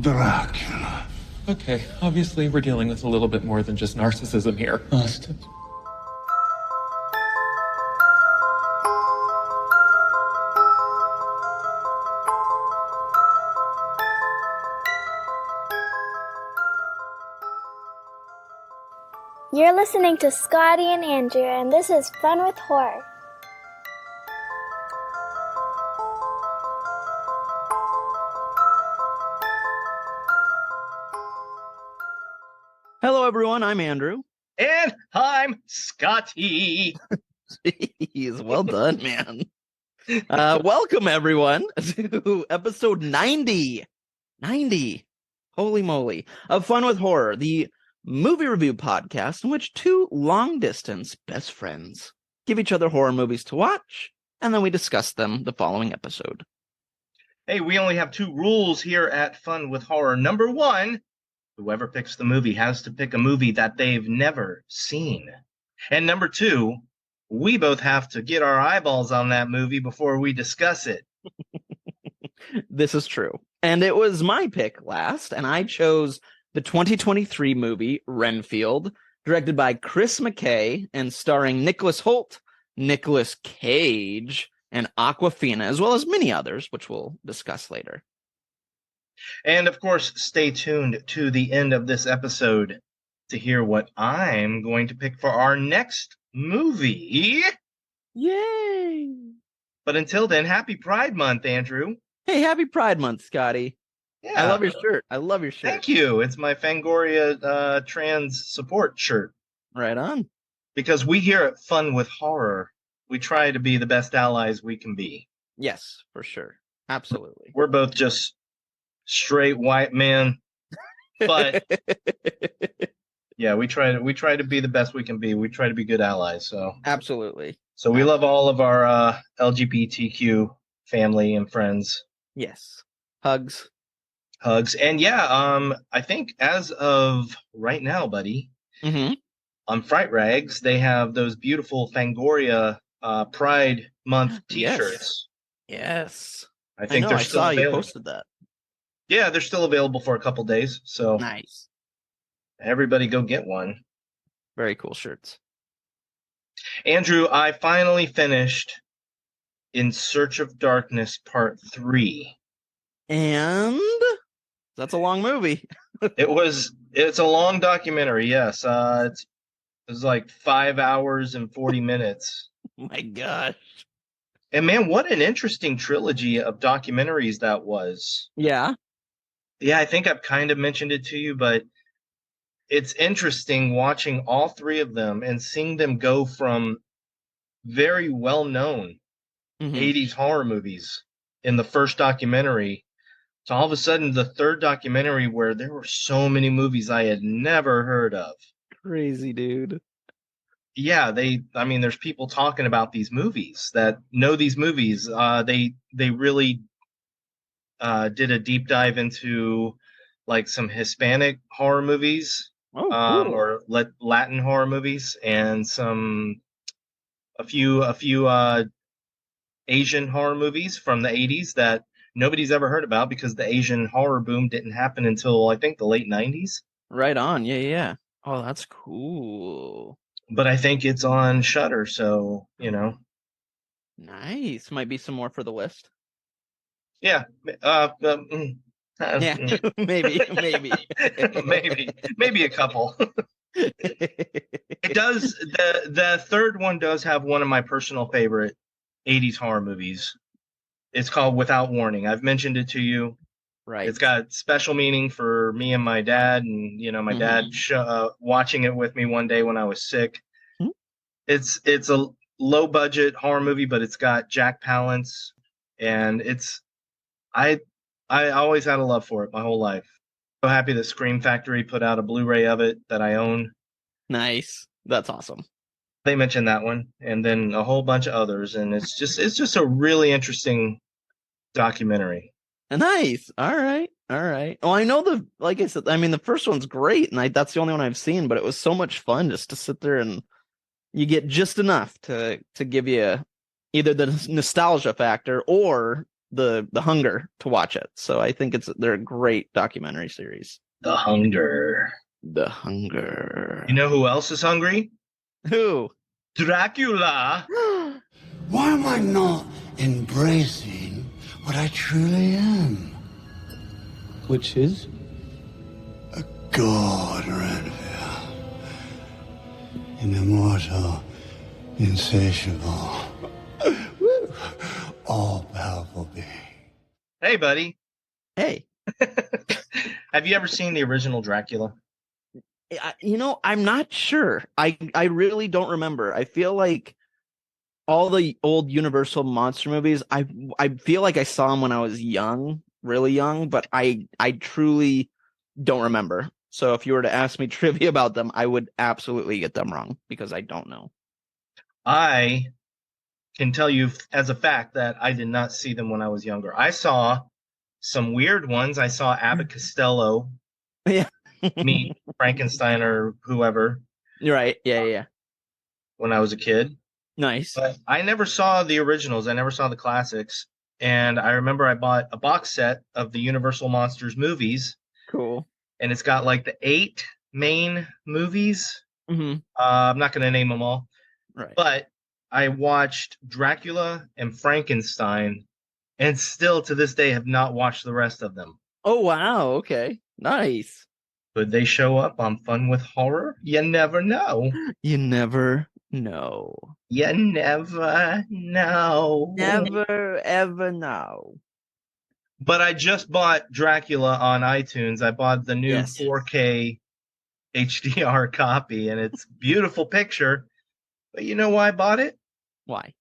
Dracula. Okay, obviously we're dealing with a little bit more than just narcissism here. Busted. You're listening to Scotty and Andrew, and this is Fun with Horror. Hello, everyone. I'm Andrew. And I'm Scotty. Jeez, well done, man. Welcome, everyone, to episode 90. 90. Holy moly. Of Fun with Horror, the movie review podcast in which two long-distance best friends give each other horror movies to watch, and then we discuss them the following episode. Hey, we only have two rules here at Fun with Horror. Number one, whoever picks the movie has to pick a movie that they've never seen. And number two, we both have to get our eyeballs on that movie before we discuss it. This is true. And it was my pick last, and I chose the 2023 movie Renfield, directed by Chris McKay and starring Nicolas, Hoult, Nicolas Cage, and Awkwafina, as well as many others, which we'll discuss later. And of course, stay tuned to the end of this episode to hear what I'm going to pick for our next movie. Yay! But until then, happy Pride Month, Andrew. Hey, happy Pride Month, Scotty. Yeah. I love your shirt. I love your shirt. Thank you. It's my Fangoria trans support shirt. Right on. Because we here at Fun with Horror, we try to be the best allies we can be. Yes, for sure. Absolutely. We're both just straight white men, but yeah, we try to be the best we can be. We try to be good allies. So absolutely. So we love all of our LGBTQ family and friends. Yes. Hugs. And yeah, I think as of right now, buddy, on Fright Rags, they have those beautiful Fangoria Pride Month T-shirts. Yes. I think I saw you posted that. Yeah, they're still available for a couple days. So nice. Everybody go get one. Very cool shirts. Andrew, I finally finished In Search of Darkness Part 3. And that's a long movie. It's a long documentary, yes. It was like 5 hours and 40 minutes. Oh my gosh. And man, what an interesting trilogy of documentaries that was. Yeah. Yeah, I think I've kind of mentioned it to you, but it's interesting watching all three of them and seeing them go from very well-known 80s horror movies in the first documentary to all of a sudden the third documentary where there were so many movies I had never heard of. Crazy, dude. Yeah, there's people talking about these movies that know these movies. They really did a deep dive into like some Hispanic horror movies, cool. Or Latin horror movies, and a few Asian horror movies from the 80s that nobody's ever heard about because the Asian horror boom didn't happen until I think the late 90s. Right on. Yeah. Oh, that's cool. But I think it's on Shudder, so Nice. Might be some more for the list. Yeah. Yeah. maybe. maybe a couple. It does. The third one does have one of my personal favorite 80s horror movies. It's called Without Warning. I've mentioned it to you. Right. It's got special meaning for me and my dad, and my dad watching it with me one day when I was sick. It's a low budget horror movie, but it's got Jack Palance, and I always had a love for it my whole life. So happy that Scream Factory put out a Blu-ray of it that I own. Nice. That's awesome. They mentioned that one, and then a whole bunch of others, and it's just a really interesting documentary. Nice. All right. Well, I know like I said, the first one's great, and that's the only one I've seen, but it was so much fun just to sit there and you get just enough to give you either the nostalgia factor or the hunger to watch it. So I think they're a great documentary series. The Hunger. The Hunger. You know who else is hungry? Who? Dracula. Why am I not embracing what I truly am? Which is? A god, Renfield. An immortal, insatiable, all-powerful being. Hey, buddy. Hey. Have you ever seen the original Dracula? I'm not sure. I really don't remember. I feel like all the old Universal monster movies, I feel like I saw them when I was young, really young, but I truly don't remember. So if you were to ask me trivia about them, I would absolutely get them wrong because I don't know. I can tell you as a fact that I did not see them when I was younger. I saw some weird ones. I saw Abbott Costello Yeah. meet Frankenstein or whoever. You're right. Yeah. When I was a kid. Nice. But I never saw the originals. I never saw the classics. And I remember I bought a box set of the Universal Monsters movies. Cool. And it's got like the 8 main movies. Mm-hmm. I'm not going to name them all. Right. But I watched Dracula and Frankenstein and still to this day have not watched the rest of them. Oh, wow. Okay. Nice. Could they show up on Fun with Horror? You never know. You never know. You never know. Never, ever know. But I just bought Dracula on iTunes. I bought the new 4K HDR copy, and it's a beautiful picture. But you know why I bought it? Why?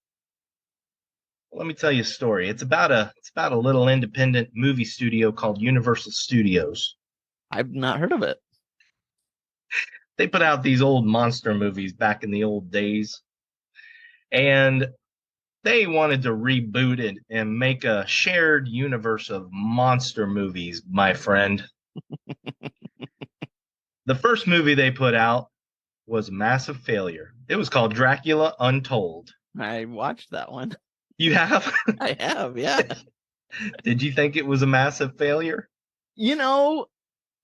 Let me tell you a story. It's about a little independent movie studio called Universal Studios. I've not heard of it. They put out these old monster movies back in the old days. And they wanted to reboot it and make a shared universe of monster movies, my friend. The first movie they put out was a massive failure. It was called Dracula Untold. I watched that one. You have? I have, yeah. Did you think it was a massive failure?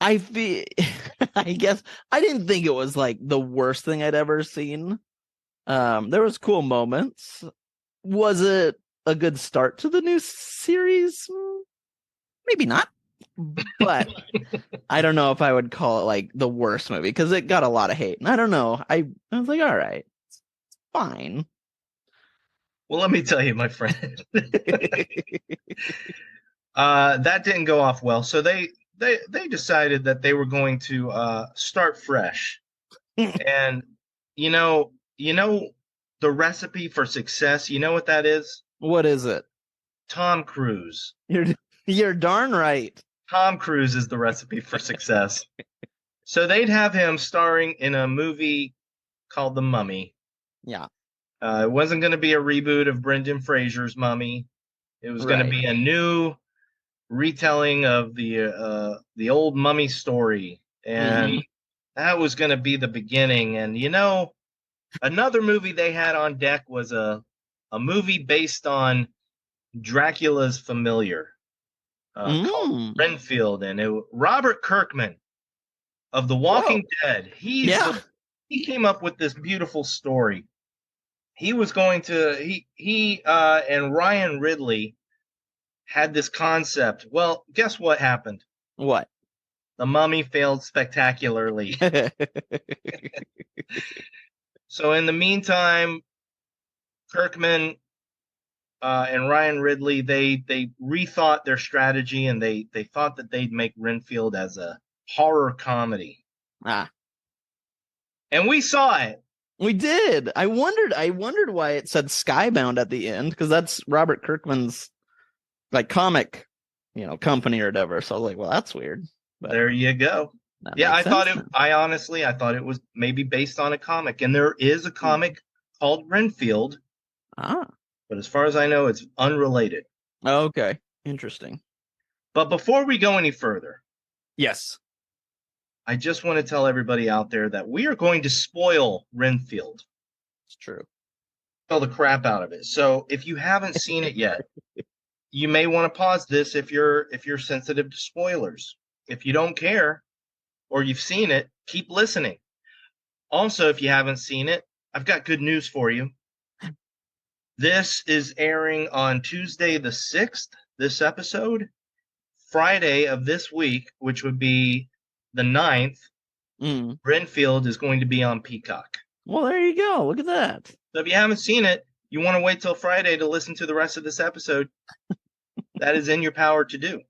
I guess I didn't think it was like the worst thing I'd ever seen. There was cool moments. Was it a good start to the new series? Maybe not. But I don't know if I would call it like the worst movie because it got a lot of hate. And I don't know. I was like, all right, it's fine. Well, let me tell you, my friend. That didn't go off well. So they decided that they were going to start fresh. And you know the recipe for success, you know what that is? What is it? Tom Cruise. You're darn right. Tom Cruise is the recipe for success. So they'd have him starring in a movie called The Mummy. Yeah. It wasn't going to be a reboot of Brendan Fraser's Mummy. It was going to be a new retelling of the old Mummy story. And that was going to be the beginning. And another movie they had on deck was a movie based on Dracula's familiar called Renfield, and Robert Kirkman of The Walking Dead. He came up with this beautiful story. He was going to he and Ryan Ridley had this concept. Well, guess what happened? What? The Mummy failed spectacularly. So in the meantime, Kirkman and Ryan Ridley, they rethought their strategy, and they thought that they'd make Renfield as a horror comedy. And we saw it. We did. I wondered why it said Skybound at the end, because that's Robert Kirkman's like comic, company or whatever. So I was like, well, that's weird. But there you go. Yeah, I honestly thought it was maybe based on a comic, and there is a comic called Renfield. But as far as I know, it's unrelated. Okay. Interesting. But before we go any further, yes, I just want to tell everybody out there that we are going to spoil Renfield. It's true. Spoil the crap out of it. So if you haven't seen it yet, you may want to pause this if you're sensitive to spoilers. If you don't care or you've seen it, keep listening. Also, if you haven't seen it, I've got good news for you. This is airing on Tuesday the 6th, this episode. Friday of this week, which would be the 9th, Renfield is going to be on Peacock. Well, there you go. Look at that. So if you haven't seen it, you want to wait till Friday to listen to the rest of this episode, that is in your power to do.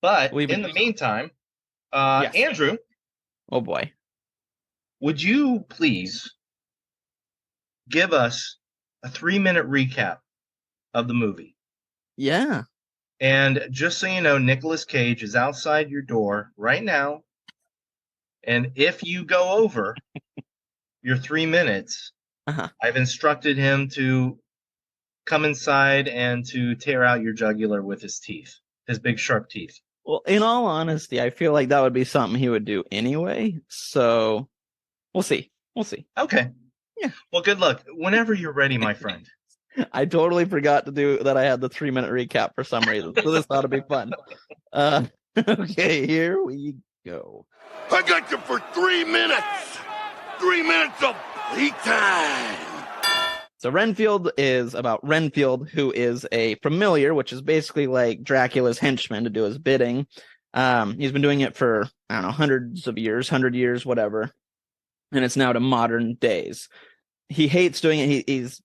But in the meantime, yes. Andrew. Oh, boy. Would you please give us a 3-minute recap of the movie? Yeah. And just so you know, Nicolas Cage is outside your door right now. And if you go over your 3 minutes, I've instructed him to come inside and to tear out your jugular with his teeth, his big sharp teeth. Well, in all honesty, I feel like that would be something he would do anyway. So we'll see. We'll see. Okay. Yeah. Well, good luck. Whenever you're ready, my friend. I totally forgot to do that. I had the 3-minute recap for some reason. So this ought to be fun. Okay, here we go. I got you for 3 minutes. 3 minutes of playtime. So Renfield is about Renfield, who is a familiar, which is basically like Dracula's henchman to do his bidding. He's been doing it for, I don't know, hundreds of years, 100 years, whatever. And it's now to modern days. He hates doing it. He's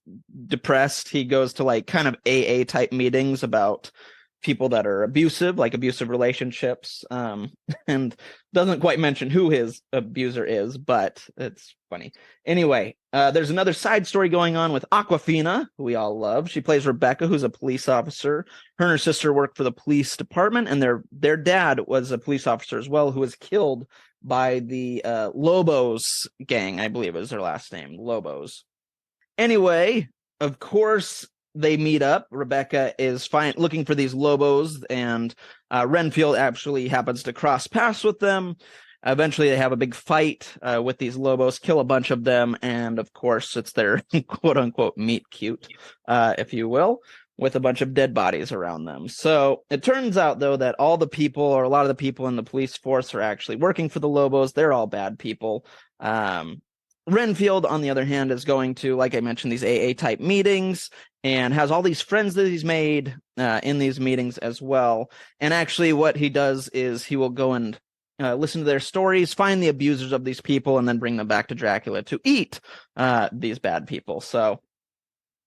depressed. He goes to like kind of AA type meetings about people that are abusive, like abusive relationships, and doesn't quite mention who his abuser is, but it's funny. Anyway, there's another side story going on with Awkwafina, who we all love. She plays Rebecca, who's a police officer. Her and her sister work for the police department, and their dad was a police officer as well, who was killed by the Lobos gang, I believe is their last name, Lobos. Anyway, of course, they meet up. Rebecca is looking for these Lobos, and Renfield actually happens to cross paths with them. Eventually, they have a big fight with these Lobos, kill a bunch of them, and of course, it's their quote-unquote meet cute, if you will, with a bunch of dead bodies around them. So it turns out, though, that all the people, or a lot of the people in the police force, are actually working for the Lobos. They're all bad people. Renfield, on the other hand, is going to, like I mentioned, these AA-type meetings, and has all these friends that he's made in these meetings as well. And actually what he does is he will go and listen to their stories, find the abusers of these people, and then bring them back to Dracula to eat these bad people. So,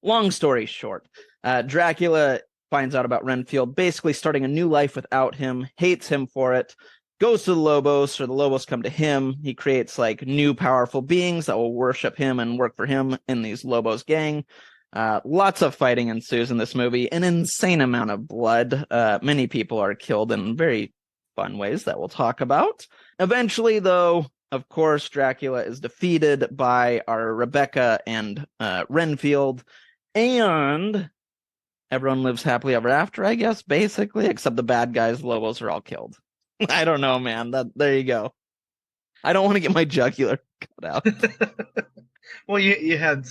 long story short, Dracula finds out about Renfield, basically starting a new life without him, hates him for it, goes to the Lobos, or the Lobos come to him. He creates like new powerful beings that will worship him and work for him in these Lobos gang. Lots of fighting ensues in this movie, an insane amount of blood. Many people are killed in very fun ways that we'll talk about. Eventually, though, of course, Dracula is defeated by our Rebecca and Renfield, and everyone lives happily ever after, I guess, basically, except the bad guys, Lobos, are all killed. I don't know, man. There you go. I don't want to get my jugular cut out. Well, you had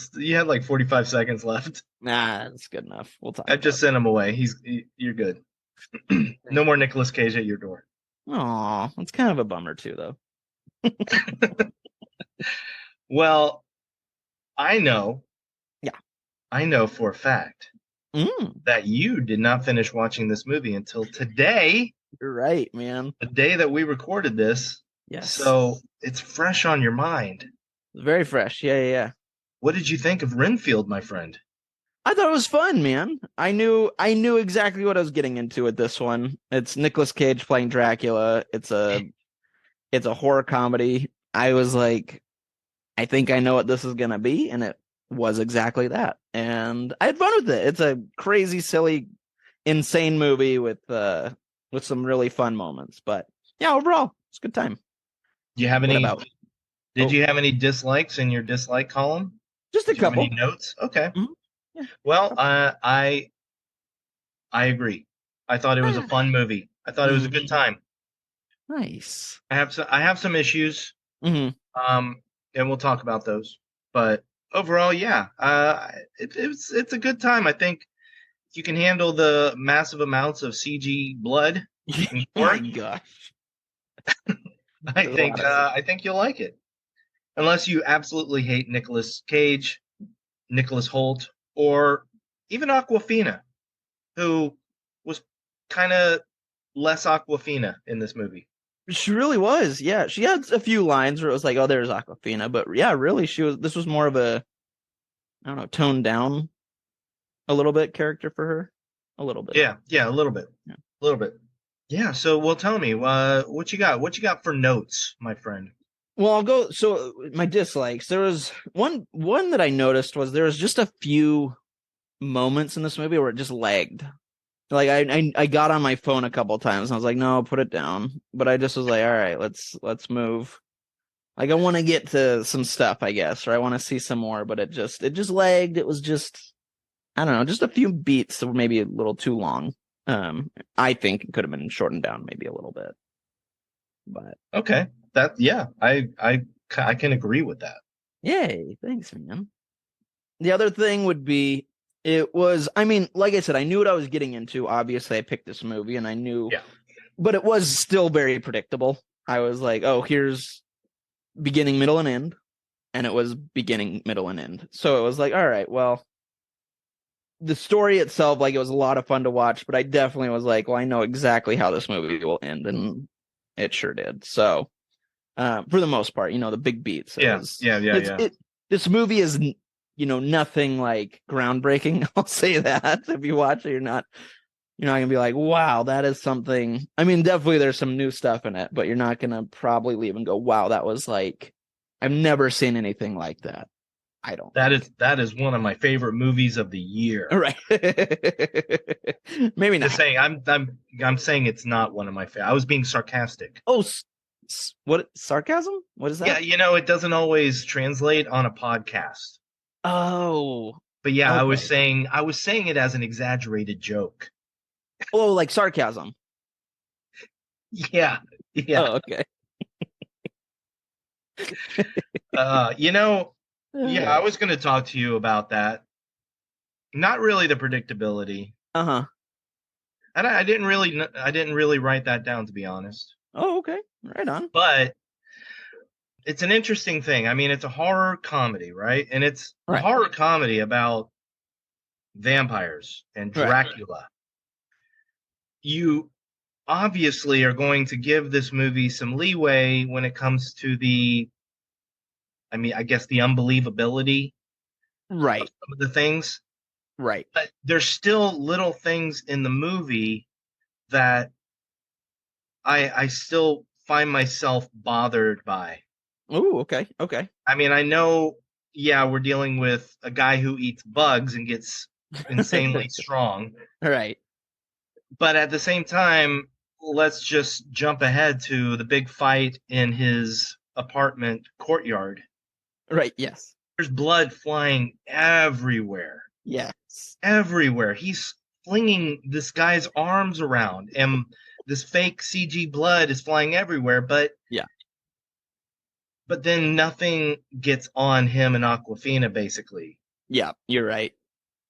like 45 seconds left. Nah, that's good enough. We'll talk. I've just sent him away. You're good. No more Nicolas Cage at your door. Aw, that's kind of a bummer too, though. Well, I know. Yeah. I know for a fact that you did not finish watching this movie until today. You're right, man. The day that we recorded this. Yes. So it's fresh on your mind. Very fresh. Yeah. What did you think of Renfield, my friend? I thought it was fun, man. I knew exactly what I was getting into with this one. It's Nicolas Cage playing Dracula. It's a horror comedy. I was like, I think I know what this is gonna be, and it was exactly that. And I had fun with it. It's a crazy, silly, insane movie with some really fun moments. But yeah, overall, it's a good time. Do you have any? Did you have any dislikes in your dislike column? Just a couple. Any notes? Okay. Mm-hmm. Yeah. Well, I agree. I thought it was a fun movie. I thought it was a good time. Nice. I have some issues. Mm-hmm. And we'll talk about those. But overall, yeah. It's a good time. I think you can handle the massive amounts of CG blood and Oh my gore, gosh. I think you'll like it. Unless you absolutely hate Nicolas Cage, Nicholas Hoult, or even Awkwafina, who was kind of less Awkwafina in this movie. She really was. Yeah, she had a few lines where it was like, "Oh, there's Awkwafina," but yeah, really, this was more of a, I don't know, toned down a little bit character for her, a little bit. Yeah, a little bit, Yeah. a little bit. Yeah. So, well, tell me, what you got? What you got for notes, my friend? Well, I'll go. So my dislikes. There was one that I noticed was there was just a few moments in this movie where it just lagged. Like I got on my phone a couple times and I was like, no, put it down. But I just was like, all right, let's move. Like I want to get to some stuff, I guess, or I want to see some more, but it just lagged. It was just, I don't know, just a few beats that were maybe a little too long. I think it could have been shortened down maybe a little bit. But Okay, I can agree with that. yay, thanks, man. The other thing would be I mean, like I said, I knew what I was getting into. Obviously, I picked this movie and I knew, but it was still very predictable. I was like, oh, here's beginning, middle, and end. And it was beginning, middle, and end. So it was like, all right, well, the story itself, like, it was a lot of fun to watch, but I definitely was like, well, I know exactly how this movie will end, and it sure did. So, for the most part, the big beats. This movie is, nothing like groundbreaking. I'll say that. If you watch it, you're not gonna be like, wow, that is something. I mean, definitely there's some new stuff in it, but you're not gonna probably leave and go, wow, that was like, I've never seen anything like that. I don't. That is one of my favorite movies of the year. Right. Maybe not. Just saying, I'm saying it's not one of my favorite. I was being sarcastic. Oh, what, sarcasm? What is that? Yeah, it doesn't always translate on a podcast. Oh. But yeah, okay. I was saying it as an exaggerated joke. Oh, like sarcasm. Yeah. Oh, okay. I was going to talk to you about that. Not really the predictability. Uh-huh. And I didn't really write that down, to be honest. Oh, okay. Right on. But it's an interesting thing. I mean, it's a horror comedy, right? And it's a horror comedy about vampires and Dracula. Right. You obviously are going to give this movie some leeway when it comes to the unbelievability, right, of some of the things, right. But there's still little things in the movie that I still find myself bothered by. Oh, okay. I mean, I know, we're dealing with a guy who eats bugs and gets insanely strong, right? But at the same time, let's just jump ahead to the big fight in his apartment courtyard. Right, yes. There's blood flying everywhere. Yes. Everywhere. He's flinging this guy's arms around, and this fake CG blood is flying everywhere, but then nothing gets on him and Awkwafina, basically. Yeah, you're right.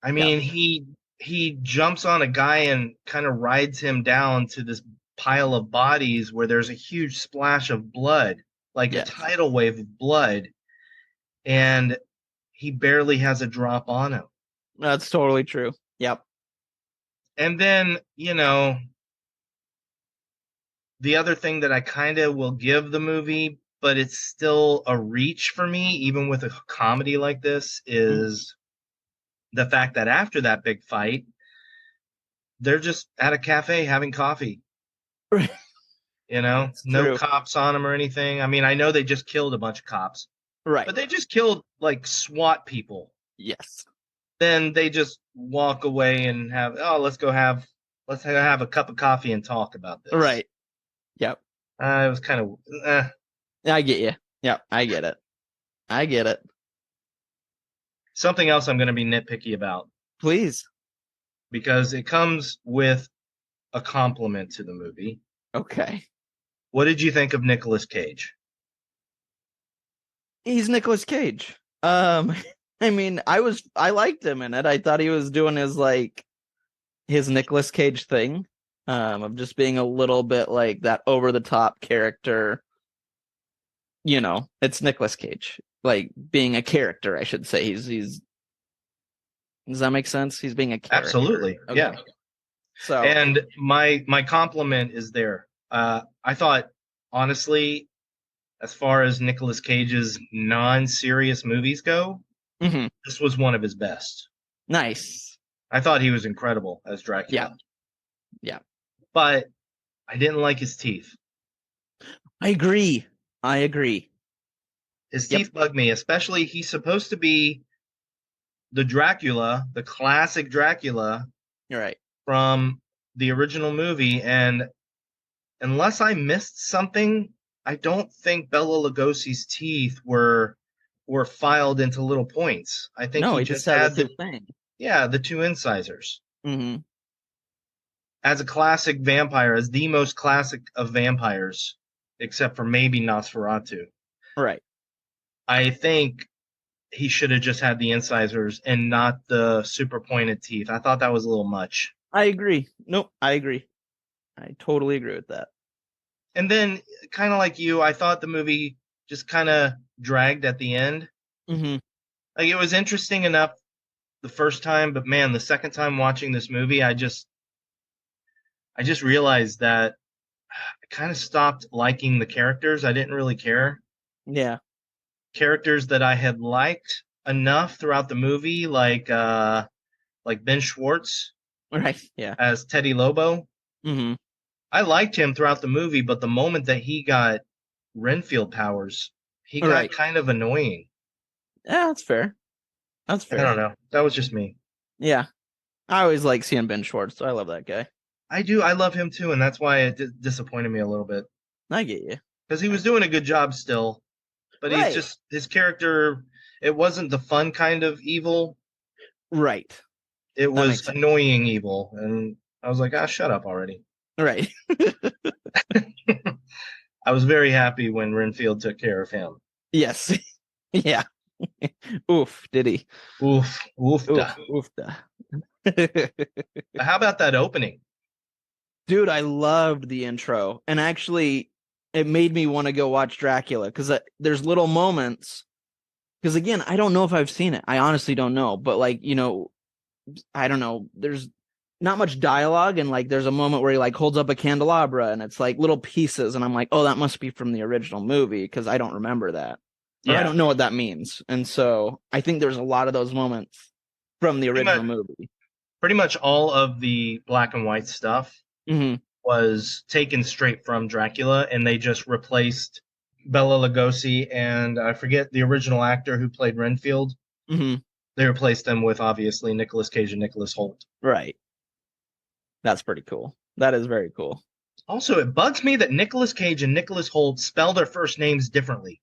I mean, he jumps on a guy and kind of rides him down to this pile of bodies where there's a huge splash of blood, like a tidal wave of blood. And he barely has a drop on him. That's totally true. Yep. And then, the other thing that I kind of will give the movie, but it's still a reach for me, even with a comedy like this, is the fact that after that big fight, they're just at a cafe having coffee. Right. No cops on them or anything. I mean, I know they just killed a bunch of cops. Right. But they just killed like SWAT people. Yes. Then they just walk away and let's have a cup of coffee and talk about this. Right. Yep. It was kind of I get you. Yep, I get it. Something else I'm going to be nitpicky about. Please. Because it comes with a compliment to the movie. Okay. What did you think of Nicolas Cage? He's Nicolas Cage. I mean, I liked him in it. I thought he was doing his, like, his Nicolas Cage thing, of just being a little bit like that over the top character. It's Nicolas Cage, like being a character, I should say. He's does that make sense? He's being a character. Absolutely. Okay. Yeah. So, And my compliment is there. I thought, honestly, as far as Nicolas Cage's non-serious movies go, mhm, this was one of his best. nice. I thought he was incredible as Dracula. Yeah. But I didn't like his teeth. I agree. His Yep. teeth bug me, especially he's supposed to be the Dracula, the classic Dracula You're right. from the original movie, and unless I missed something, I don't think Bela Lugosi's teeth were filed into little points. I think No, he he just just had has the thing. the two incisors. Mm-hmm. As a classic vampire, as the most classic of vampires, except for maybe Nosferatu, Right. I think he should have just had the incisors and not the super pointed teeth. I thought that was a little much. I agree. Nope, I agree. I totally agree with that. And then, kind of like you, I thought the movie just kind of dragged at the end. Mm-hmm. Like, it was interesting enough the first time, but man, the second time watching this movie, I just realized that I kind of stopped liking the characters. I didn't really care. Yeah. Characters that I had liked enough throughout the movie, like Ben Schwartz Right. Yeah. as Teddy Lobo. Mm-hmm. I liked him throughout the movie, but the moment that he got Renfield powers, he got Right. kind of annoying. Yeah, that's fair. That's I fair. don't know. That was just me. Yeah. I always like seeing Ben Schwartz. I love that guy. I do. I love him too, and that's why it disappointed me a little bit I get you. because he was doing a good job still, but Right. he's just his character. It wasn't the fun kind of evil. Right. It makes was sense. annoying evil, and I was like, shut up already. Right. I was very happy when Renfield took care of him. Yes. Yeah. Oof, did he? Oof, oof, Oof, oof da. How about that opening? Dude, I loved the intro. And actually, it made me want to go watch Dracula because there's little moments. Because again, I don't know if I've seen it. I honestly don't know. But like, I don't know. There's not much dialogue. And like, there's a moment where he like holds up a candelabra and it's like little pieces. And I'm like, oh, that must be from the original movie because I don't remember that. Or I don't know what that means. And so I think there's a lot of those moments from the original movie. Pretty much all of the black and white stuff Mm-hmm. was taken straight from Dracula, and they just replaced Bela Lugosi and I forget the original actor who played Renfield. Mm-hmm. They replaced them with obviously Nicolas Cage and Nicholas Hoult. Right. That's pretty cool. That is very cool. Also, it bugs me that Nicolas Cage and Nicholas Hoult spell their first names differently.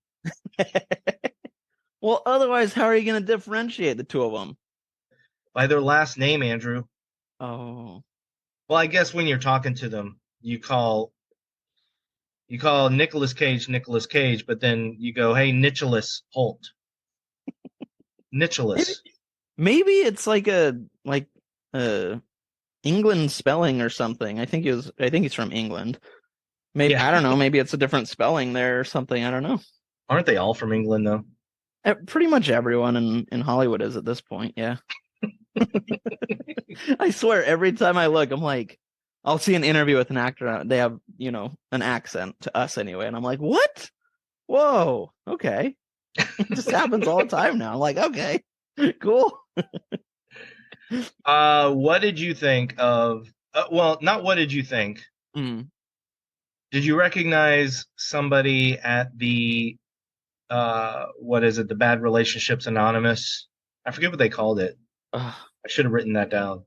Well, otherwise, how are you going to differentiate the two of them? By their last name, Andrew. Oh. Well, I guess when you're talking to them, you call Nicolas Cage, but then you go, "Hey, Nicholas Hoult." Nicholas. Maybe it's like a England spelling or something. I think he's from England. Maybe I don't know. Maybe it's a different spelling there or something. I don't know. Aren't they all from England though? Pretty much everyone in Hollywood is at this point. Yeah. I swear, every time I look, I'm like, I'll see an interview with an actor. They have, an accent to us anyway. And I'm like, what? Whoa. Okay. It just happens all the time now. I'm like, okay, cool. What did you think of, well, not what did you think? Mm. Did you recognize somebody at the, what is it? The Bad Relationships Anonymous? I forget what they called it. I should have written that down.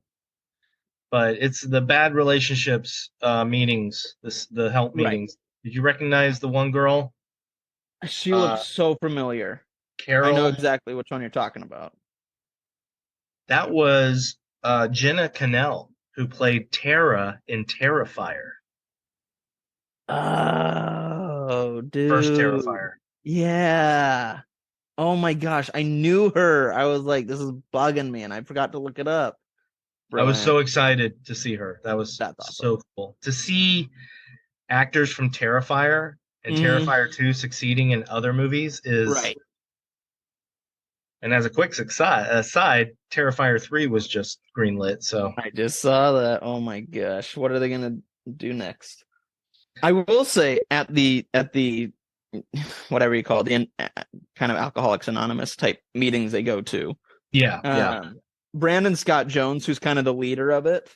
But it's the Bad Relationships meetings, the help meetings. Did you recognize the one girl? She looks so familiar. Carol. I know exactly which one you're talking about. That was Jenna Cannell, who played Tara in Terrifier. Oh, dude. First Terrifier. Yeah. Oh my gosh, I knew her. I was like, this is bugging me, and I forgot to look it up. I was so excited to see her. That's awesome. So cool. To see actors from Terrifier and Terrifier 2 succeeding in other movies is... Right. And as a quick aside, Terrifier 3 was just greenlit, so... I just saw that. Oh my gosh. What are they going to do next? I will say at the whatever you call it, the kind of Alcoholics Anonymous type meetings they go to. Yeah. Brandon Scott Jones, who's kind of the leader of it,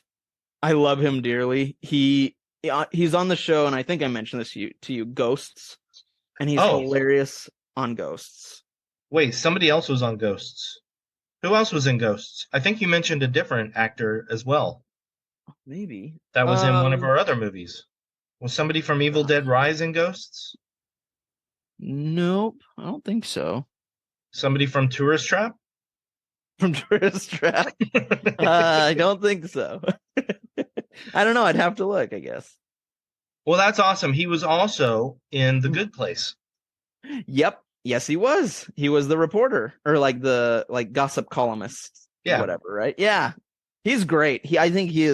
I love him dearly. He's on the show, and I think I mentioned this to you, Ghosts, and he's hilarious on Ghosts. Wait, somebody else was on Ghosts. Who else was in Ghosts? I think you mentioned a different actor as well. Maybe. That was in one of our other movies. Was somebody from Evil Dead Rise in Ghosts? Nope, I don't think so. Somebody from Tourist Trap? From Tourist Trap? I don't think so. I don't know. I'd have to look, I guess. Well, that's awesome. He was also in The Good Place. Yep. Yes, he was. He was the reporter, or like the gossip columnist. Yeah. Whatever, right? Yeah. He's great. I think he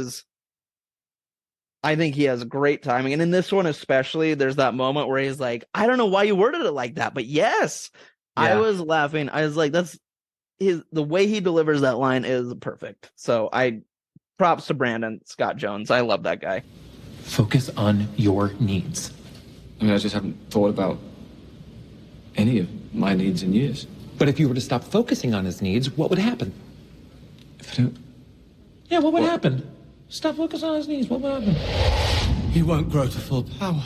has great timing. And in this one especially, there's that moment where he's like, I don't know why you worded it like that, but yes. Yeah. I was laughing. I was like, the way he delivers that line is perfect. So props to Brandon Scott Jones. I love that guy. Focus on your needs. I mean, I just haven't thought about any of my needs in years. But if you were to stop focusing on his needs, what would happen? If I don't... Yeah, what would happen? Stop focusing on his needs, what would happen? He won't grow to full power.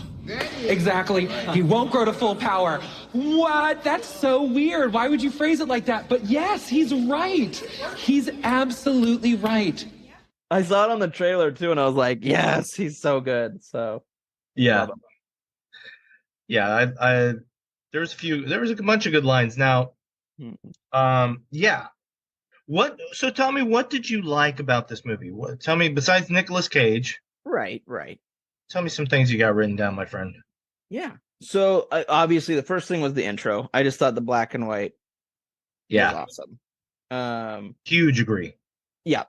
Exactly. He won't grow to full power. What? That's so weird. Why would you phrase it like that? But yes, he's right. He's absolutely right. I saw it on the trailer too, and I was like, yes, he's so good. So yeah. There was a bunch of good lines. Now, yeah. So tell me, what did you like about this movie? Tell me, besides Nicolas Cage. Right. Tell me some things you got written down, my friend. Yeah. So obviously the first thing was the intro. I just thought the black and white was awesome. Huge agree. Yeah.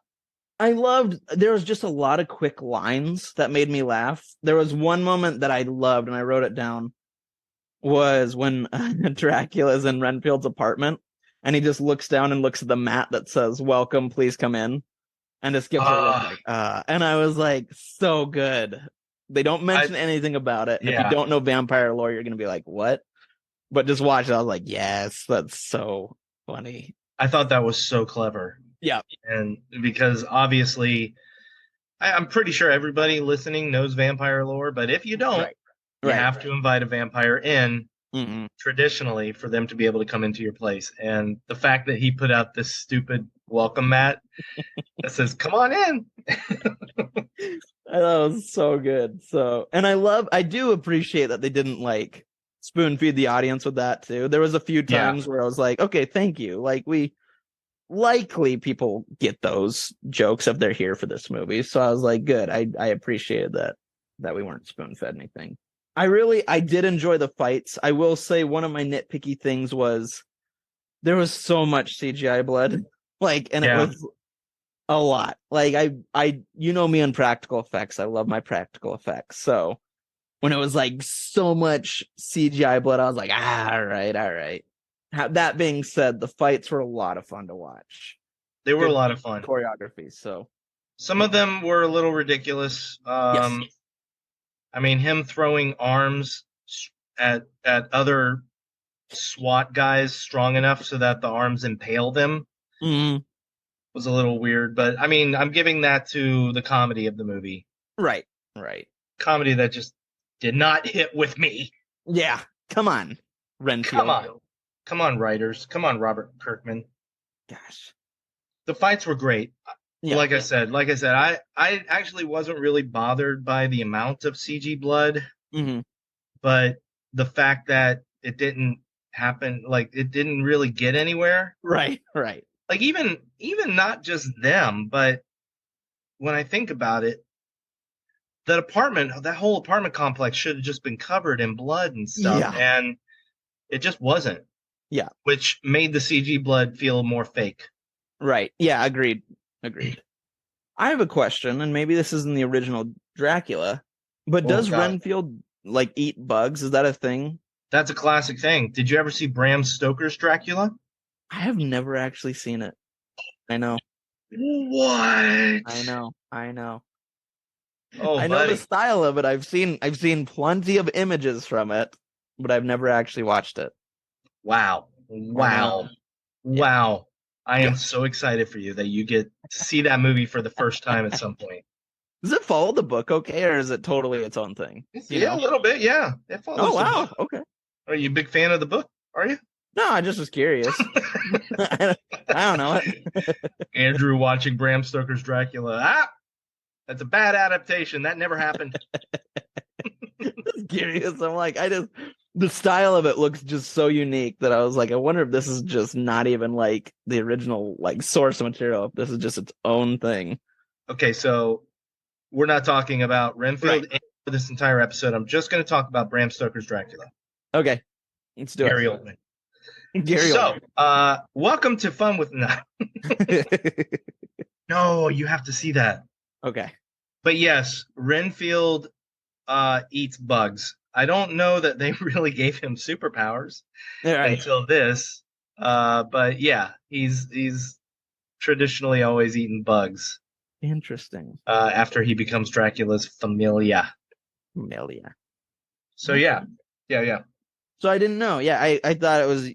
There was just a lot of quick lines that made me laugh. There was one moment that I loved, and I wrote it down, was when Dracula's in Renfield's apartment, and he just looks down and looks at the mat that says, "Welcome, please come in," and just gives and I was like, so good. They don't mention anything about it. And if you don't know vampire lore, you're going to be like, what? But just watch it. I was like, yes, that's so funny. I thought that was so clever. Yeah. And because obviously, I'm pretty sure everybody listening knows vampire lore, but if you don't, you have to invite a vampire in traditionally for them to be able to come into your place. And the fact that he put out this stupid welcome mat that says, come on in. I thought it was so good. So, and I do appreciate that they didn't like spoon feed the audience with that too. There was a few times where I was like, okay, thank you. Like likely people get those jokes if they're here for this movie. So I was like, good. I appreciated that we weren't spoon fed anything. I did enjoy the fights. I will say one of my nitpicky things was there was so much CGI blood. It was a lot. I you know me on practical effects. I love my practical effects. So when it was like so much CGI blood, I was like, all right. That being said, the fights were a lot of fun to watch. They were a lot of fun. Choreography. So some of them were a little ridiculous. Yes. I mean, him throwing arms at other SWAT guys strong enough so that the arms impale them was a little weird. But I mean, I'm giving that to the comedy of the movie. Right. Comedy that just did not hit with me. Yeah. Come on, Renfield. Come on, writers. Come on, Robert Kirkman. Gosh. The fights were great. Yeah. Like I said, I actually wasn't really bothered by the amount of CG blood, but the fact that it didn't happen, it didn't really get anywhere. Right. Like even not just them, but when I think about it, that whole apartment complex should have just been covered in blood and stuff, and it just wasn't. Yeah, which made the CG blood feel more fake. Right. Yeah. Agreed. I have a question, and maybe this isn't the original Dracula, but does God. Renfield like eat bugs? Is that a thing? That's a classic thing. Did you ever see Bram Stoker's Dracula? I have never actually seen it. I know. What? I know. Oh, I know buddy. the style of it. I've seen plenty of images from it, but I've never actually watched it. Wow. Yeah. Wow. I am so excited for you that you get to see that movie for the first time at some point. Does it follow the book okay, or is it totally its own thing? A little bit. Yeah. It follows Oh, the wow. book. Okay. Are you a big fan of the book? Are you? No, I just was curious. I don't know. Andrew watching Bram Stoker's Dracula. That's a bad adaptation. That never happened. Curious. I'm like, the style of it looks just so unique that I was like, I wonder if this is just not even like the original like source material. If this is just its own thing. Okay, so we're not talking about Renfield for this entire episode. I'm just going to talk about Bram Stoker's Dracula. Okay, let's do Gary it. Oldman. Gary So, welcome to Fun with Oldman. No, you have to see that. Okay. But yes, Renfield eats bugs. I don't know that they really gave him superpowers until this. But yeah, he's traditionally always eaten bugs. Interesting. After he becomes Dracula's familia. So yeah. So I didn't know. Yeah, I thought it was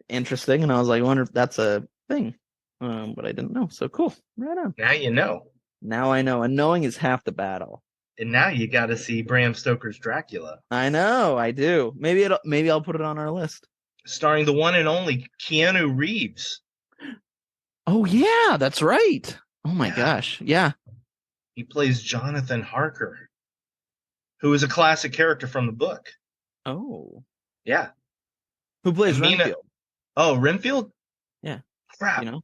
interesting, and I was like, I wonder if that's a thing. But I didn't know. So cool. Right on. Now you know. Now I know, and knowing is half the battle. And now you got to see Bram Stoker's Dracula. I know, I do. Maybe I'll put it on our list. Starring the one and only Keanu Reeves. Oh yeah, that's right. Oh my gosh, yeah. He plays Jonathan Harker, who is a classic character from the book. Oh. Yeah. Who plays Mina- Renfield? Oh, Renfield? Yeah. Crap. You know?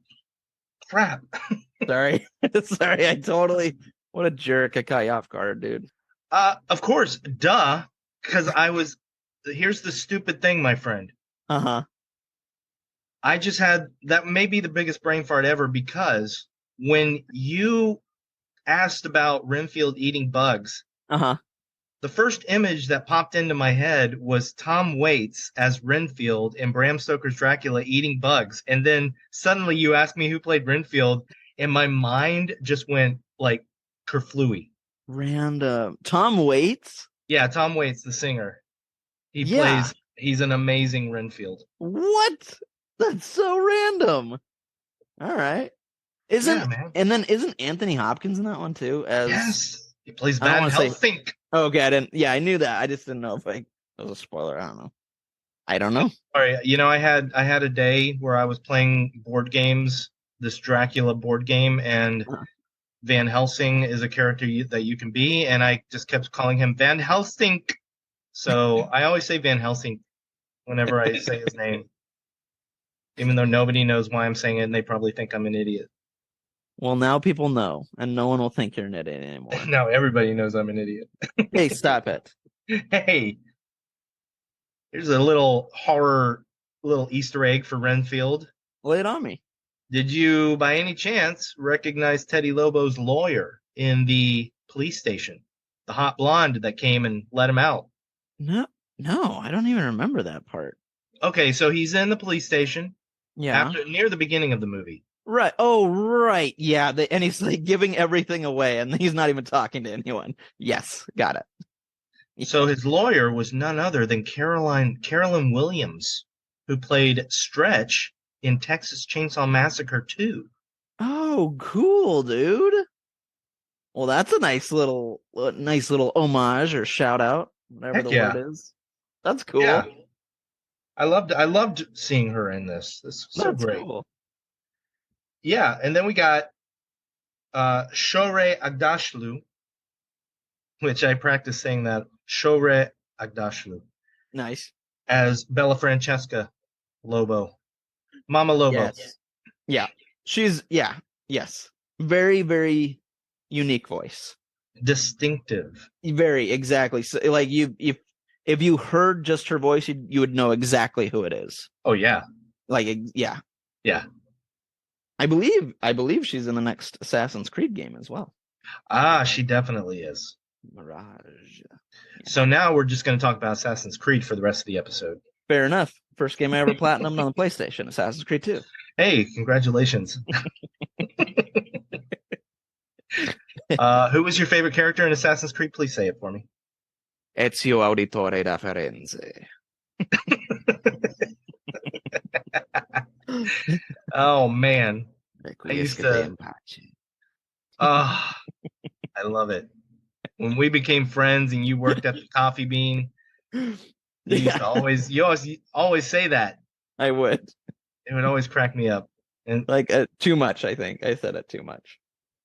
Crap. Sorry. Sorry, what a jerk. I caught you off guard, dude. Of course, duh. Because here's the stupid thing, my friend. Uh-huh. I just had, that may be the biggest brain fart ever, because when you asked about Renfield eating bugs, Uh-huh. the first image that popped into my head was Tom Waits as Renfield in Bram Stoker's Dracula eating bugs. And then suddenly you asked me who played Renfield, and my mind just went like kerflooey. Random. Tom Waits? Yeah, Tom Waits, the singer. Yeah. He's an amazing Renfield. What? That's so random. All right. Isn't Anthony Hopkins in that one too? Yes. He plays I don't Van wanna say- Helsing. Okay, I knew that. I just didn't know if it was a spoiler. I don't know. All right, I had a day where I was playing board games, this Dracula board game, and Van Helsing is a character that you can be, and I just kept calling him Van Helsing. So I always say Van Helsing whenever I say his name, even though nobody knows why I'm saying it, and they probably think I'm an idiot. Well, now people know, and no one will think you're an idiot anymore. Now everybody knows I'm an idiot. Hey, stop it. Hey, here's a little Easter egg for Renfield. Lay it on me. Did you, by any chance, recognize Teddy Lobo's lawyer in the police station? The hot blonde that came and let him out. No, I don't even remember that part. Okay, so he's in the police station. Yeah. Near the beginning of the movie. Right. Oh, right. Yeah. And he's like giving everything away, and he's not even talking to anyone. Yes, got it. So his lawyer was none other than Carolyn Williams, who played Stretch in Texas Chainsaw Massacre 2. Oh, cool, dude. Well, that's a nice little homage or shout out, whatever the word is. That's cool. Yeah. I loved seeing her in this. This was so great. Cool. Yeah, and then we got Shohreh Aghdashloo, which I practice saying that. Shohreh Aghdashloo. Nice. As Bella Francesca Lobo. Mama Lobo. Yes. Yeah. Yes. Very, very unique voice. Distinctive. Very, exactly. So, like, if you heard just her voice, you would know exactly who it is. Oh, yeah. Like, yeah. Yeah. I believe she's in the next Assassin's Creed game as well. Ah, she definitely is. Mirage. So now we're just going to talk about Assassin's Creed for the rest of the episode. Fair enough. First game I ever platinumed on the PlayStation, Assassin's Creed 2. Hey, congratulations. Who was your favorite character in Assassin's Creed? Please say it for me. Ezio Auditore da Firenze. Oh, man. I used to... I love it. When we became friends and you worked at the Coffee Bean, you used to always say that. I would. It would always crack me up. And like too much, I think. I said it too much.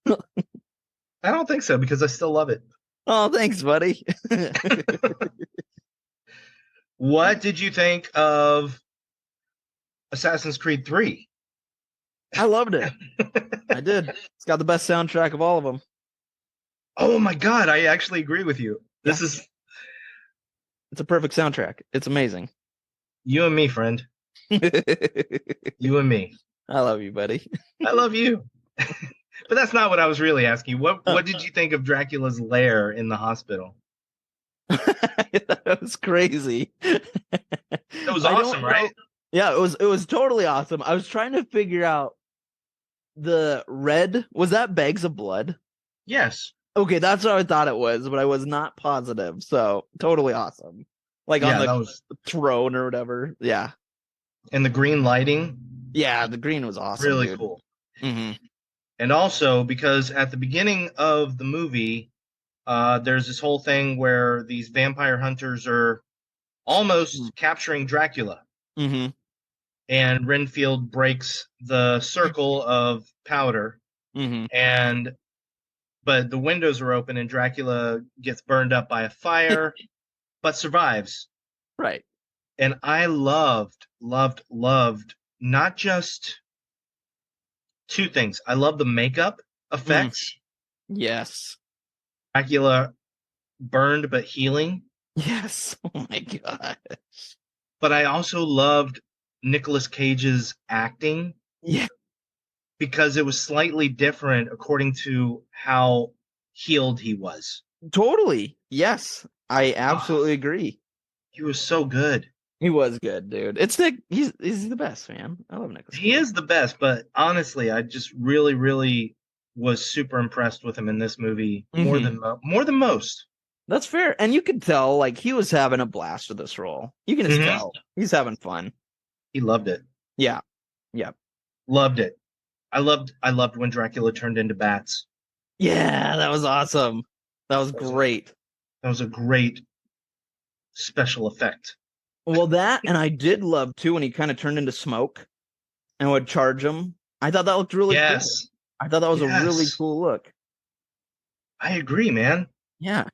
I don't think so, because I still love it. Oh, thanks, buddy. What did you think of Assassin's Creed 3? I loved it. I did. It's got the best soundtrack of all of them. Oh my God, I actually agree with you. It's a perfect soundtrack. It's amazing. You and me, friend. You and me. I love you, buddy. I love you. But that's not what I was really asking. What did you think of Dracula's lair in the hospital? That was crazy. It was awesome, right? Yeah, it was totally awesome. I was trying to figure out the red. Was that bags of blood? Yes. Okay, that's what I thought it was, but I was not positive. So totally awesome. Like on the throne or whatever. Yeah. And the green lighting. Yeah, the green was awesome. Really dude. cool. Mm-hmm. And also because at the beginning of the movie, there's this whole thing where these vampire hunters are almost capturing Dracula. Mm-hmm. And Renfield breaks the circle of powder. Mm-hmm. But the windows are open and Dracula gets burned up by a fire, but survives. Right. And I loved not just two things. I love the makeup effects. Yes. Dracula burned but healing. Yes. Oh my God. But I also loved Nicolas Cage's acting. Yeah. Because it was slightly different according to how healed he was. Totally. Yes. I absolutely agree. He was so good. He was good, dude. He's the best, man. I love Nicolas Cage. He is the best, but honestly, I just really, really was super impressed with him in this movie more than most. That's fair. And you could tell, like, he was having a blast with this role. You can just tell. He's having fun. He loved it. Yeah. Yeah. Loved it. I loved when Dracula turned into bats. Yeah, that was awesome. That was great. That was a great special effect. Well, that, and I did love, too, when he kind of turned into smoke and would charge him. I thought that looked really cool. I thought that was a really cool look. I agree, man. Yeah.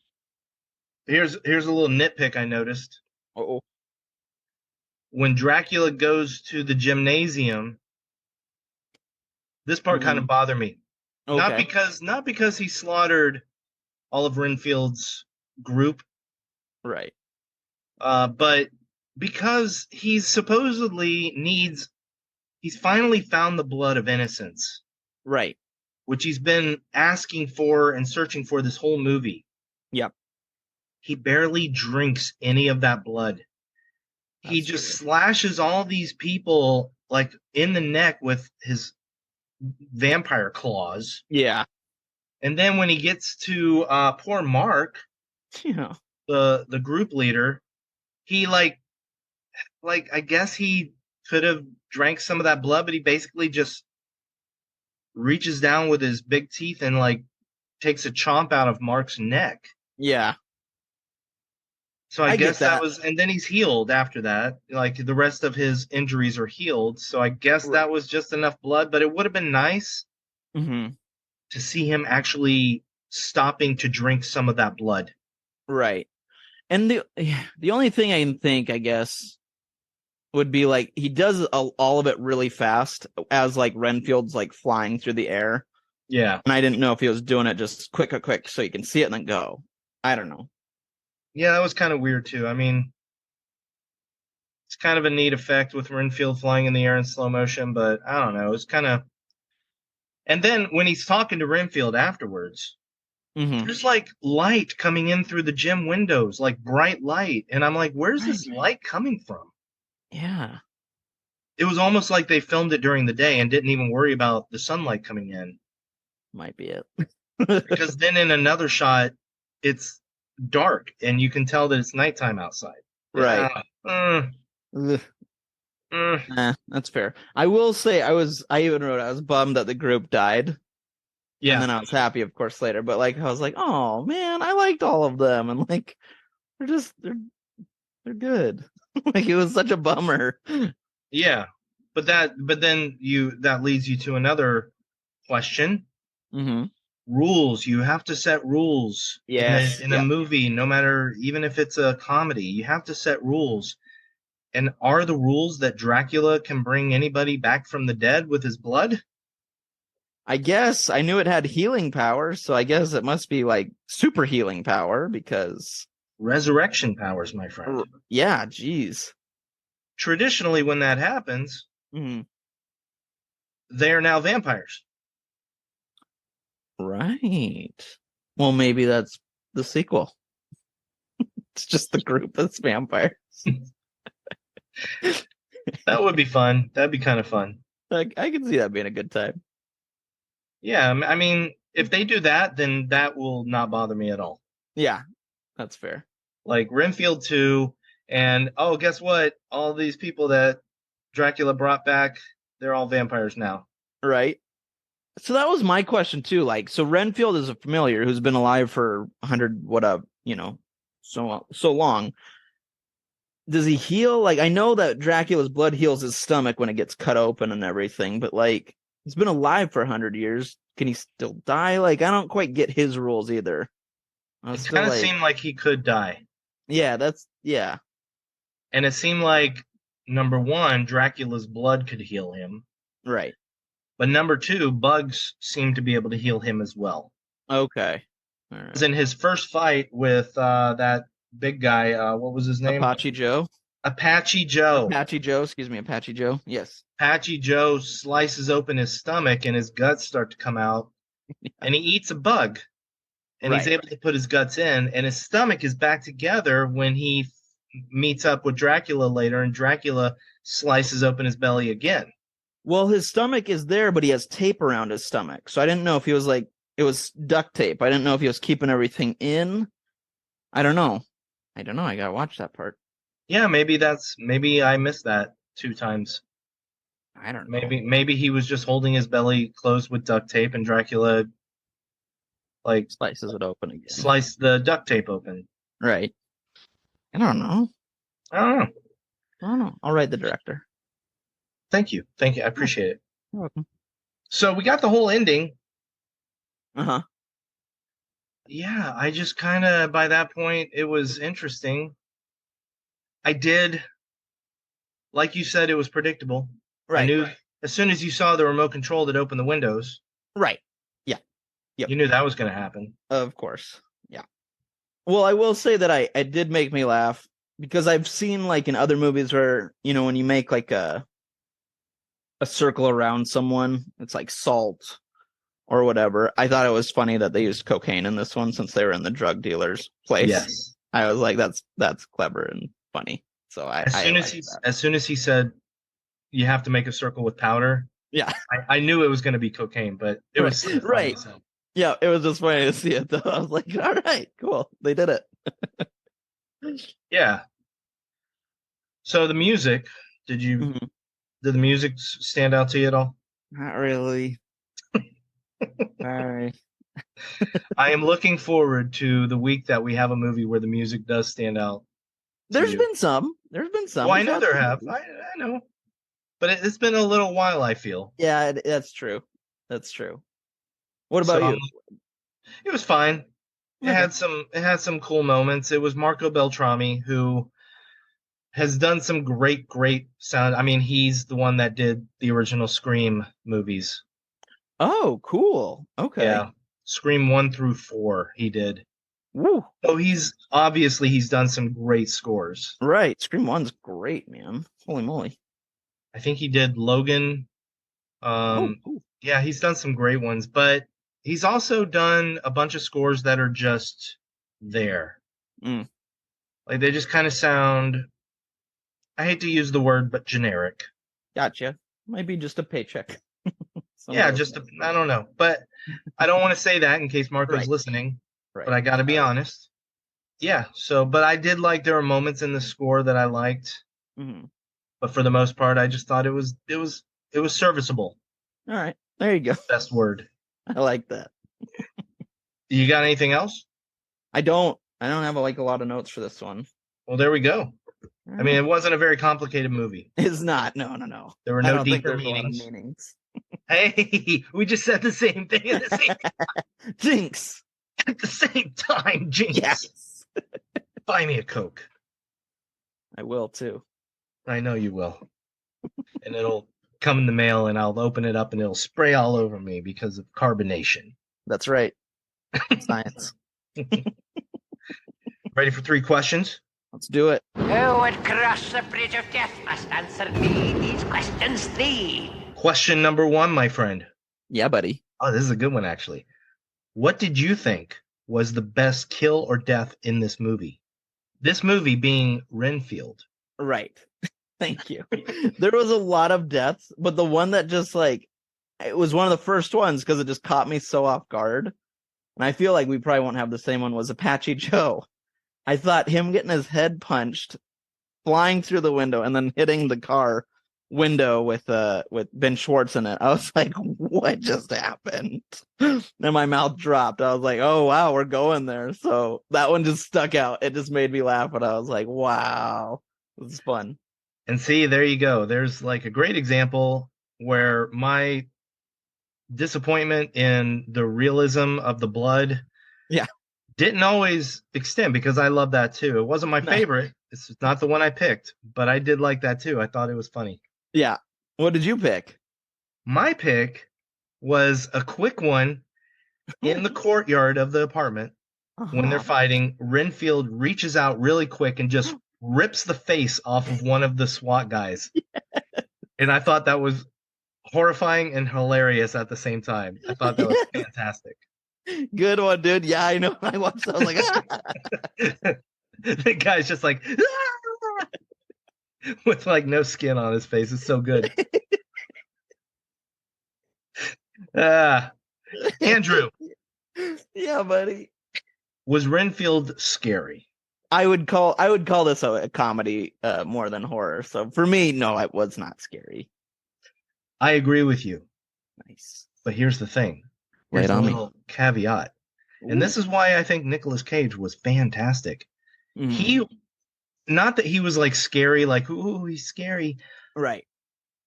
Here's a little nitpick I noticed. Uh-oh. When Dracula goes to the gymnasium, this part kind of bothered me. Okay. Not because he slaughtered all of Renfield's group. Right. But because he's finally found the blood of innocence. Right. Which he's been asking for and searching for this whole movie. Yep. He barely drinks any of that blood. He just slashes all these people like in the neck with his vampire claws. Yeah. And then when he gets to poor Mark, the group leader, he like I guess he could have drank some of that blood, but he basically just reaches down with his big teeth and like takes a chomp out of Mark's neck. Yeah. So I guess that was, and then he's healed after that. Like the rest of his injuries are healed. So I guess that was just enough blood, but it would have been nice to see him actually stopping to drink some of that blood. Right. And the only thing I think, I guess, would be like he does all of it really fast as like Renfield's like flying through the air. Yeah. And I didn't know if he was doing it just quick so you can see it and then go. I don't know. Yeah, that was kind of weird too. I mean, it's kind of a neat effect with Renfield flying in the air in slow motion, but I don't know. It's kind of And then when he's talking to Renfield afterwards, Mhm. there's like light coming in through the gym windows, like bright light. And I'm like, where's this light coming from? Yeah. It was almost like they filmed it during the day and didn't even worry about the sunlight coming in. Might be it. Because then in another shot, it's dark and you can tell that it's nighttime outside. Right. Yeah. Ugh. Mm. That's fair. I will say I even wrote I was bummed that the group died. Yeah. And then I was happy, of course, later. But like I was like, oh man, I liked all of them. And like they're good. Like it was such a bummer. Yeah. But then that leads you to another question. Mm-hmm. Rules. You have to set rules. Yes. In a movie, no matter, even if it's a comedy, you have to set rules. And are the rules that Dracula can bring anybody back from the dead with his blood? I guess I knew it had healing power, so I guess it must be like super healing power because Resurrection powers, my friend. yeah, geez. Traditionally, when that happens, Mm-hmm. they are now vampires. Right. Well, maybe that's the sequel. It's just the group that's vampires. That would be fun. That'd be kind of fun. Like I can see that being a good time. Yeah, I mean, if they do that, then that will not bother me at all. Yeah, that's fair. Like Renfield 2, and oh, guess what? All these people that Dracula brought back, they're all vampires now. Right. So that was my question too. Like, so Renfield is a familiar who's been alive for 100 so long. Does he heal? Like, I know that Dracula's blood heals his stomach when it gets cut open and everything, but like, he's been alive for 100 years. Can he still die? Like, I don't quite get his rules either. It kind of seemed like he could die. Yeah, And it seemed like, number one, Dracula's blood could heal him. right. But number two, bugs seem to be able to heal him as well. Okay. All right. Because in his first fight with that big guy, what was his name? Apache Joe. Apache Joe. Apache Joe. Yes. Apache Joe slices open his stomach and his guts start to come out. And he eats a bug. And he's able to put his guts in. And his stomach is back together when he meets up with Dracula later. And Dracula slices open his belly again. Well, his stomach is there, but he has tape around his stomach. So I didn't know if he was like, it was duct tape. I didn't know if he was keeping everything in. I don't know. I gotta watch that part. Yeah, maybe I missed that 2 times. I don't know. Maybe he was just holding his belly closed with duct tape and Dracula like Slices it open again. sliced the duct tape open. Right. I don't know. I don't know. I'll write the director. Thank you. I appreciate it. You're welcome. So we got the whole ending. Uh-huh. Yeah, I just kind of, by that point, it was interesting. I did, like you said, it was predictable. Right. I knew as soon as you saw the remote control that opened the windows. Right. Yeah. Yep. You knew that was going to happen. Of course. Yeah. Well, I will say that it did make me laugh because I've seen like in other movies where, when you make like a circle around someone, it's like salt or whatever. I thought it was funny that they used cocaine in this one since they were in the drug dealer's place. Yes. I was like, that's clever and funny. So as soon as he said you have to make a circle with powder, yeah, I knew it was going to be cocaine, but it was still funny. Yeah, it was just funny to see it though. I was like, all right, cool, they did it. Yeah. So the music, did the music stand out to you at all? Not really. Sorry. I am looking forward to the week that we have a movie where the music does stand out. There's been some. Well, I know there have. I know. But it's been a little while, I feel. Yeah, that's true. What about you? It was fine. It had some cool moments. It was Marco Beltrami, who has done some great sound. I mean, he's the one that did the original Scream movies. Oh, cool. Okay. Yeah. Scream 1 through 4 he did. Woo. So he's done some great scores. Right. Scream 1's great, man. Holy moly. I think he did Logan. Yeah, he's done some great ones, but he's also done a bunch of scores that are just there. Mm. Like they just kind of sound, I hate to use the word, but generic. Gotcha. Might be just a paycheck. Yeah, just I don't know, but I don't want to say that in case Marco's Right. listening. Right. But I got to be honest. Yeah. So, but I did like there were moments in the score that I liked, Mm-hmm. but for the most part, I just thought it was serviceable. All right. There you go. Best word. I like that. You got anything else? I don't have like a lot of notes for this one. Well, there we go. I mean, it wasn't a very complicated movie. It's not. No. There were I no don't think deeper there's a lot of meanings. meanings. Hey, we just said the same thing at the same, Jinx. at the same time, Jinx. Yes. Buy me a Coke. I will too. I know you will. And it'll come in the mail and I'll open it up and it'll spray all over me because of carbonation. That's right. Science. Ready for 3 questions? Let's do it. Who would cross the bridge of death must answer me these questions 3. Question number 1, my friend. Yeah, buddy. Oh, this is a good one, actually. What did you think was the best kill or death in this movie? This movie being Renfield. Right. Thank you. There was a lot of deaths, but the one that just like, it was one of the first ones because it just caught me so off guard. And I feel like we probably won't have the same one, was Apache Joe. I thought him getting his head punched, flying through the window, and then hitting the car window with Ben Schwartz in it. I was like, what just happened? And my mouth dropped. I was like, oh wow, we're going there. So that one just stuck out. It just made me laugh, but I was like, wow, this is fun. And see, there you go. There's like a great example where my disappointment in the realism of the blood didn't always extend, because I love that too. It wasn't my favorite. It's not the one I picked, but I did like that too. I thought it was funny. Yeah. What did you pick? My pick was a quick one in the courtyard of the apartment. When they're fighting. Renfield reaches out really quick and just rips the face off of one of the SWAT guys. And I thought that was horrifying and hilarious at the same time. I thought that was fantastic. Good one, dude. Yeah, I know. I watched that. I was like, The guy's just like, with like no skin on his face. It's so good. Andrew. Yeah, buddy. Was Renfield scary? I would call this a comedy more than horror. So for me, no, it was not scary. I agree with you. Nice. But here's the thing. Lay Here's it a on me. little caveat. And this is why I think Nicolas Cage was fantastic. Mhm. He, not that he was like scary, like, ooh, he's scary. Right.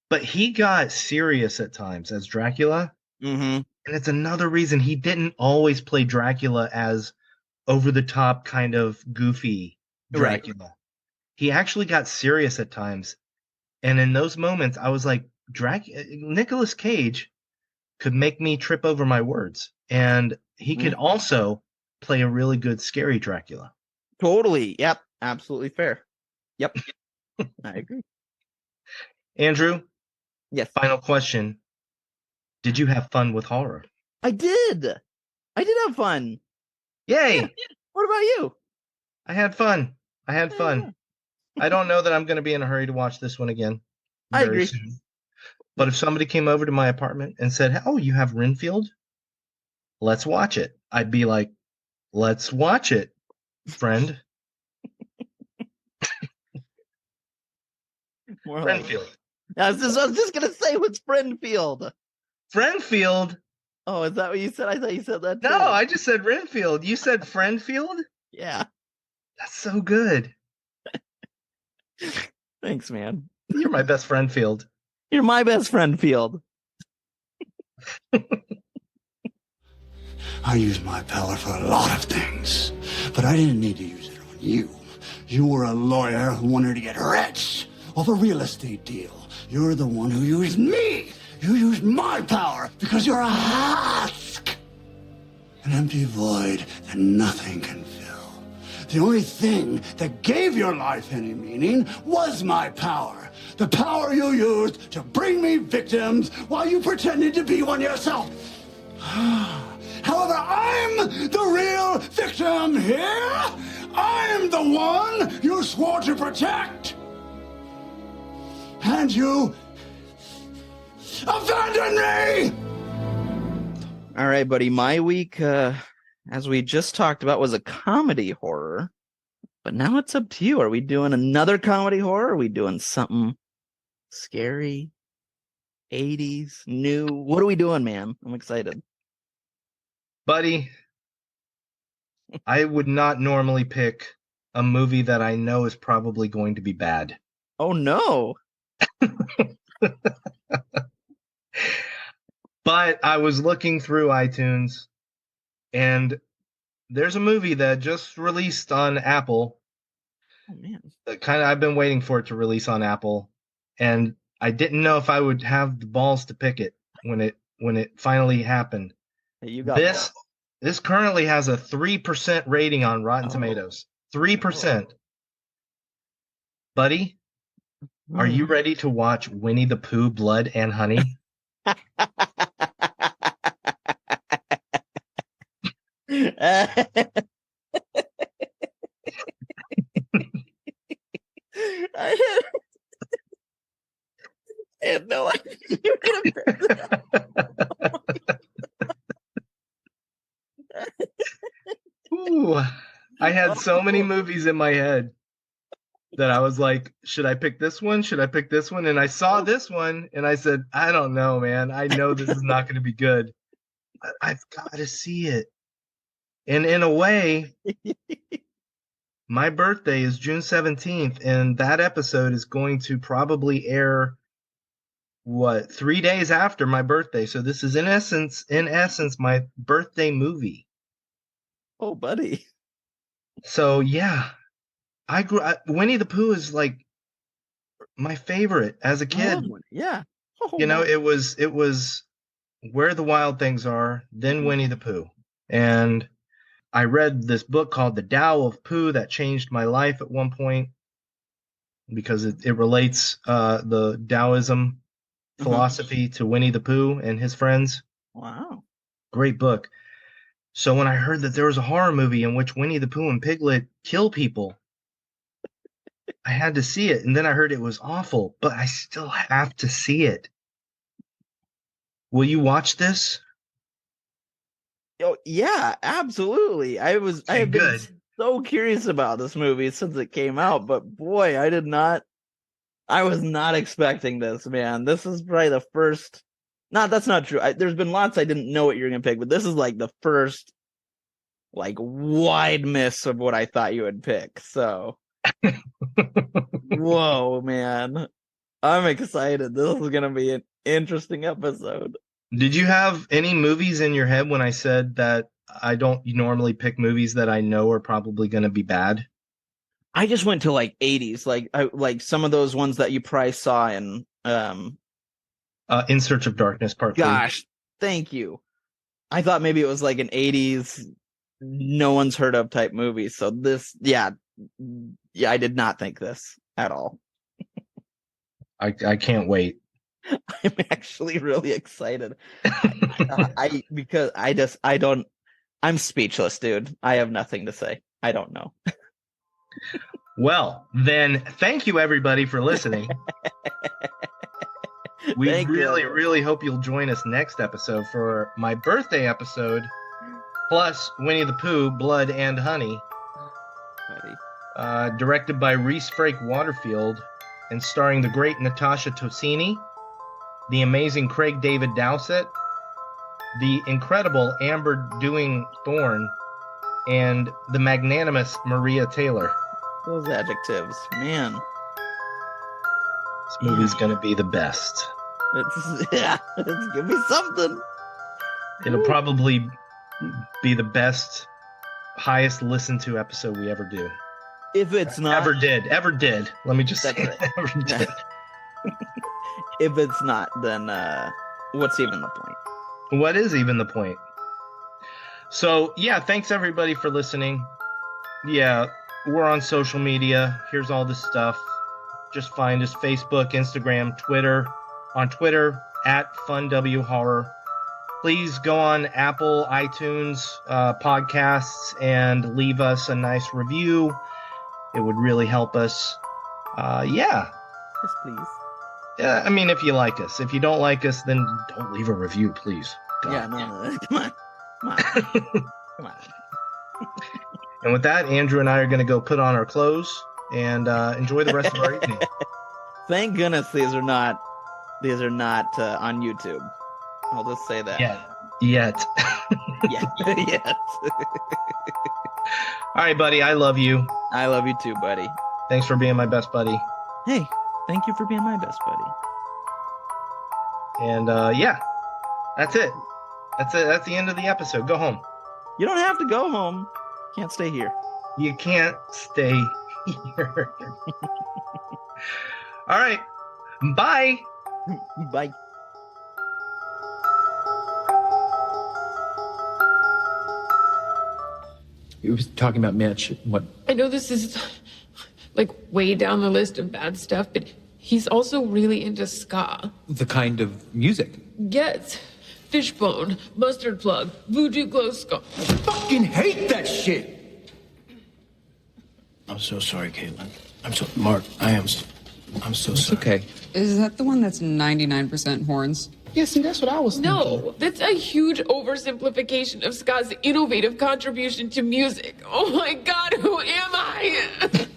But he got serious at times as Dracula. Mm-hmm. And it's another reason he didn't always play Dracula as over the top kind of goofy Dracula. Right. He actually got serious at times. And in those moments, I was like, Nicolas Cage could make me trip over my words. And he could also play a really good scary Dracula. Totally. Yep. Absolutely fair. Yep. I agree. Andrew? Yes. Final question. Did you have fun with horror? I did. I did have fun. Yay! Yeah. What about you? I had fun. I don't know that I'm going to be in a hurry to watch this one again. I agree. Soon. But if somebody came over to my apartment and said, oh, you have Renfield? Let's watch it. I'd be like, let's watch it, friend. Renfield. I was just going to say, what's Renfield? Renfield? Oh, is that what you said? I thought you said that too. No, I just said Renfield. You said Friendfield? Yeah. That's so good. Thanks, man. You're my best friend, Field. You're my best friend, Field. I use my power for a lot of things, but I didn't need to use it on you. You were a lawyer who wanted to get rich off a real estate deal. You're the one who used me. You used my power because you're a husk. An empty void that nothing can fill. The only thing that gave your life any meaning was my power. The power you used to bring me victims while you pretended to be one yourself. However, I'm the real victim here. I'm the one you swore to protect. And you abandoned me! All right, buddy. My week, as we just talked about, was a comedy horror. But now it's up to you. Are we doing another comedy horror? Are we doing something scary? 80s? New? What are we doing, man? I'm excited. Buddy, I would not normally pick a movie that I know is probably going to be bad. Oh, no. But I was looking through iTunes, and there's a movie that just released on Apple. Oh, man. I've been waiting for it to release on Apple, and I didn't know if I would have the balls to pick it when it finally happened. Hey, you got This currently has a 3% rating on Rotten Tomatoes. 3%. Buddy, are you ready to watch Winnie the Pooh, Blood and Honey? I had no idea you were gonna pick that. Ooh, I had so many movies in my head that I was like, should I pick this one? Should I pick this one? And I saw this one and I said, I don't know, man. I know this is not going to be good. But I've got to see it. And in a way, my birthday is June 17th, and that episode is going to probably air 3 days after my birthday. So this is in essence my birthday movie. Oh, buddy. So yeah, Winnie the Pooh is like my favorite as a kid. Yeah. Oh, You know, it was Where the Wild Things Are, then Winnie the Pooh. And I read this book called The Tao of Pooh that changed my life at one point because it relates the Taoism philosophy to Winnie the Pooh and his friends. Wow. Great book. So when I heard that there was a horror movie in which Winnie the Pooh and Piglet kill people, I had to see it. And then I heard it was awful, but I still have to see it. Will you watch this? Oh, yeah, absolutely. I have been so curious about this movie since it came out, but boy, I was not expecting this, man. This is probably the first. No, that's not true. There's been lots I didn't know what you were gonna pick, but this is like the first, like, wide miss of what I thought you would pick. So, whoa, man, I'm excited. This is gonna be an interesting episode. Did you have any movies in your head when I said that I don't normally pick movies that I know are probably gonna be bad? I just went to like 80s, like some of those ones that you probably saw in In Search of Darkness Part 3. Gosh, thank you. I thought maybe it was like an 80s, no one's heard of type movie. So this, yeah, I did not think this at all. I can't wait. I'm actually really excited. I'm speechless, dude. I have nothing to say. I don't know. Well, then, thank you everybody for listening. We really hope you'll join us next episode for my birthday episode, plus Winnie the Pooh, Blood and Honey, directed by Reese Frake Waterfield and starring the great Natasha Tosini, the amazing Craig David Dowsett, the incredible Amber Dewing Thorne, and the magnanimous Maria Taylor. Those adjectives, man. This movie's gonna be the best. It's gonna be something. It'll probably be the best, highest listened to episode we ever do. If it's not ever did. Let me just say that. Ever did. If it's not, then what's even the point? What is even the point? So yeah, thanks everybody for listening. Yeah, we're on social media. Here's all the stuff. just find us Facebook, Instagram, Twitter. On Twitter, @FunWHorror. Please go on Apple, iTunes, podcasts, and leave us a nice review. It would really help us. Yeah. Yes, please. I mean, if you like us. If you don't like us, then don't leave a review, please. God. Yeah, no. Come on. Come on. And with that, Andrew and I are going to go put on our clothes and enjoy the rest of our evening. Thank goodness these are not on YouTube. I'll just say that. Yet. Yes. All right, buddy. I love you. I love you too, buddy. Thanks for being my best buddy. Hey, thank you for being my best buddy. And yeah, that's it. That's it. That's the end of the episode. Go home. You don't have to go home. Can't stay here. You can't stay here. All right. Bye. Bye. He was talking about Mitch. What? I know this is like way down the list of bad stuff, but he's also really into ska. The kind of music. Yes. Fishbone, mustard plug, voodoo glow ska. Fucking hate that shit. I'm so sorry, Caitlin. Mark, I'm so sorry. Okay. Is that the one that's 99% horns? Yeah, see, that's what I was thinking. No, that's a huge oversimplification of ska's innovative contribution to music. Oh my God, who am I?